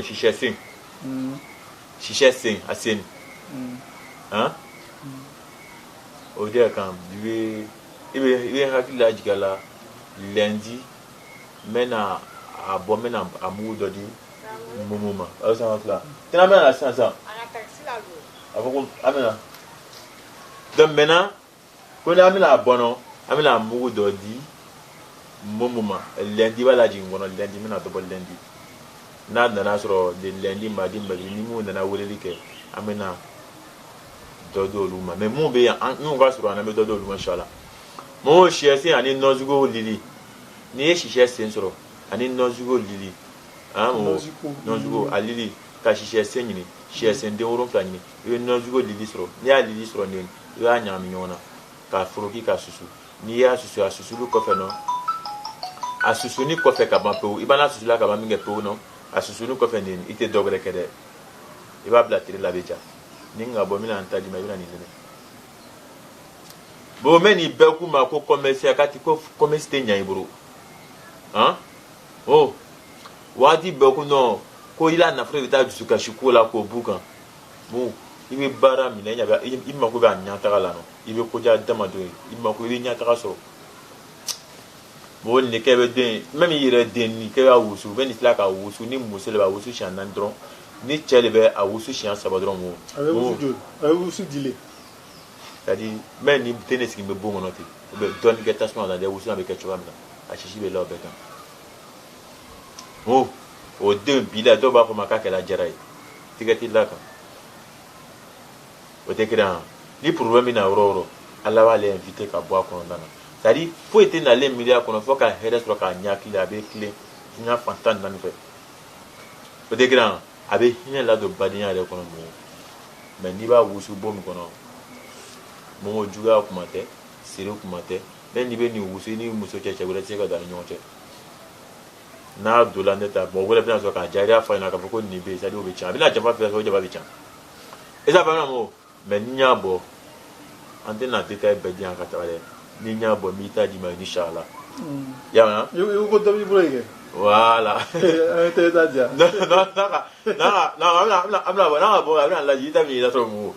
Shisha sing. Shisha sing, asin. Hein? Au dire quand il est hakila jigala lundi mena a bon mena a moudodi mumuma. Alors ça va là. Tu n'as pas la chance ça. Avant amena. Donc maintenant quand on amena bono, amena moudodi mumuma. Lundi va la jingono lundi mena double lundi. Na nana sɔrɔ de lundi mardi mercredi ni mun nana weleli kɛ an bɛna dɔ di olu ma mais mun bɛ yan minnu ka sɔrɔ an bɛ dɔ di olu ma inshallah mɔgɔw siyɛsen ani nɔnsugo lili n'i ye sisɛ sen sɔrɔ ani nɔnsugo lili nɔnsugo a lili ka sisɛsen ɲini siyɛsen den 7 ɲini i bɛ nɔnsugo lili sɔrɔ n'i y'a lili sɔrɔ nin i b'a ɲagami ɲɔgɔn na k'a foroki ka susu n'i y'a susu a susuli kɔfɛ nɔ a susuni kɔfɛ ka ban pewu i b'a la susula ka ban min kɛ pewu nɔ a susuni kɔfɛ nin i tɛ dɔ wɛrɛ kɛ dɛ i b'a bila tile la a bɛ ja ni n ka bɔ n bɛna n ta di ma i bɛna nin nɛnɛ bon mɛ nin bɛɛ k'u ma ko commerce k'a ti ko commerce tɛ ɲɛ i bolo han o waati bɛɛ ko non ko i la nafolo bɛ taa dusukasi ko la k'o b'u kan bon i bɛ baara minɛ i mako bɛ a ɲɛtaga la nɔ i bɛ koja damadɔ ye i mako i bɛ ɲɛtaga sɔrɔ bon nin kɛ bɛ den même i yɛrɛ den ni kɛ b'a wusu bɛ nin tila ka wusu ni muso de b'a wusu siɲɛ 4 dɔrɔn ni cɛ de bɛ a wusu siɲɛ 3 dɔrɔn o. a bɛ wusu joli a bɛ wusu dile. c'est à dire même ni den de sigi bɛ bon kɔnɔ ten o bɛ dɔɔnin kɛ tasuma la dɛ wusu bɛ kɛ cogoya min na a sisi bɛ la o bɛɛ kan o den bi la dɔw b'a fɔ ma k'a kɛra jara ye tigɛ tɛ la kan o tɛ kira ni problème bɛ na yɔrɔ o yɔrɔ ala b'ale invité ka bɔ a kɔnɔna na. C'est-à-dire faut être dans les milliards qu'on a fait qu'à hɛrɛ sɔrɔ k'a ɲaki la a bɛ tilen diɲɛ fan 14 fɛ o tɛ girin a bɛ hinɛ ladon badenya yɛrɛ kɔnɔ mɔgɔ mais n'i b'a wusu bon min kɔnɔ mɔgɔ juguya kuma tɛ sere kuma tɛ mais n'i bɛ nin wusu ni muso cɛ wɛrɛ tɛ se ka don a ni ɲɔgɔn cɛ n'a donna ne ta bon wɛrɛ bɛna sɔrɔ k'a jariya fa ɲɛna k'a fɔ ko nin bɛ yen c'est-à-dire o bɛ can a bɛna jafa fɛ o jaba bɛ can et ça faamuya mɔgɔ mais n'i y'a bɔ an tɛna détail bɛɛ di yan ka taga dɛ. Ni nya bo mi ta di ma inshallah. Ya na? You go to be break. Voilà. Te ta dia. Non, I'm not la yi ta mi da so mu.